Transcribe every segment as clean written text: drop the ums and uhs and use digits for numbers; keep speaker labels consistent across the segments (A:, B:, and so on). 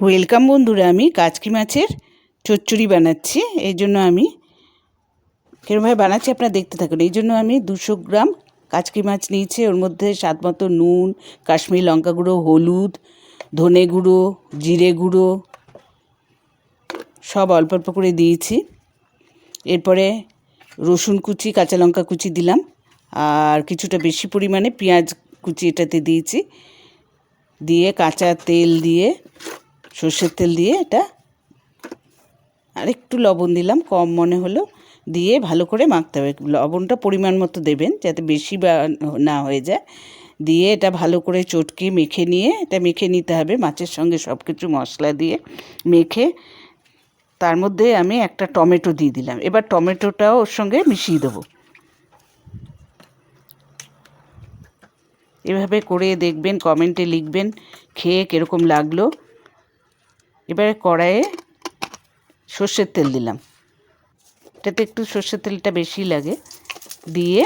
A: Welcome বন্ধুরা, আমি কাচকি মাছের চচ্চড়ি বানাচ্ছি। এই জন্য আমি কীরকমভাবে বানাচ্ছি আপনারা দেখতে থাকুন। এই জন্য আমি 200 গ্রাম কাচকি মাছ নিয়েছি। ওর মধ্যে স্বাদ মতো নুন, কাশ্মীরি লঙ্কা গুঁড়ো, হলুদ, ধনে গুঁড়ো, জিরে গুঁড়ো সব অল্প অল্প করে দিয়েছি। এরপরে রসুন কুচি, কাঁচা লঙ্কা কুচি দিলাম, আর কিছুটা বেশি পরিমাণে পেঁয়াজ কুচি এটাতে দিয়েছি। দিয়ে কাঁচা তেল দিয়ে, সর্ষের তেল দিয়ে এটা আর একটু লবণ দিলাম, কম মনে হলো, দিয়ে ভালো করে মাখতে হবে। লবণটা পরিমাণ মতো দেবেন যাতে বেশি না হয়ে যায়। দিয়ে এটা ভালো করে চটকে মেখে নিয়ে এটা মেখে নিতে হবে মাছের সঙ্গে সব কিছু মশলা দিয়ে মেখে। তার মধ্যে আমি একটা টমেটো দিয়ে দিলাম। এবার টমেটোটাও ওর সঙ্গে মিশিয়ে দেবো। এভাবে করে দেখবেন, কমেন্টে লিখবেন খেয়ে কীরকম লাগলো। এবারে কড়াইয়ে সর্ষের তেল দিলাম, এটাতে একটু সর্ষের তেলটা বেশি লাগে। দিয়ে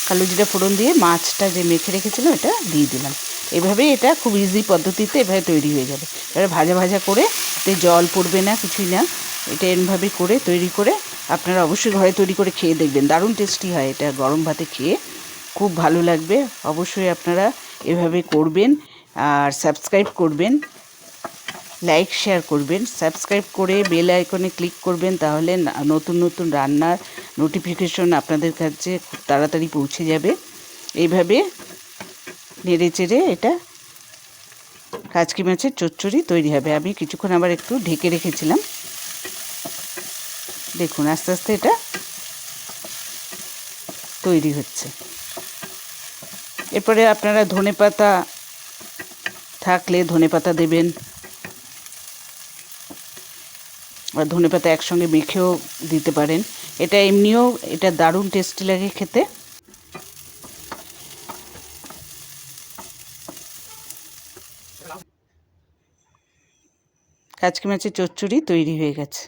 A: কালো জিরা ফোড়ন দিয়ে মাছটা যে মেখে রেখেছিলাম এটা দিয়ে দিলাম। এভাবেই এটা খুব ইজি পদ্ধতিতে এভাবে তৈরি হয়ে যাবে। এবারে ভাজা ভাজা করে, এতে জল পড়বে না, কিছুই না। এটা এরমভাবে করে তৈরি করে আপনারা অবশ্যই ঘরে তৈরি করে খেয়ে দেখবেন। দারুণ টেস্টি হয় এটা, গরম ভাতে খেয়ে খুব ভালো লাগবে। অবশ্যই আপনারা এভাবে করবেন আর সাবস্ক্রাইব করবেন, লাইক শেয়ার করবেন। সাবস্ক্রাইব করে বেল আইকনে ক্লিক করবেন, তাহলে নতুন নতুন রান্নার নোটিফিকেশন আপনাদের কাছে খুব তাড়াতাড়ি পৌঁছে যাবে। এইভাবে নেড়ে চেড়ে এটা কাচকি মাছের চচ্চড়ি তৈরি হবে। আমি কিছুক্ষণ আবার একটু ঢেকে রেখেছিলাম। দেখুন আস্তে আস্তে এটা তৈরি হচ্ছে। এরপরে আপনারা ধনেপাতা থাকলে ধনেপাতা দেবেন, আর ধনেপাতা একসঙ্গে মেখেও দিতে পারেন। এটা এমনিও এটা দারুণ টেস্টি লাগে খেতে। কাচকি মাছের চচ্চড়ি তৈরি হয়ে গেছে।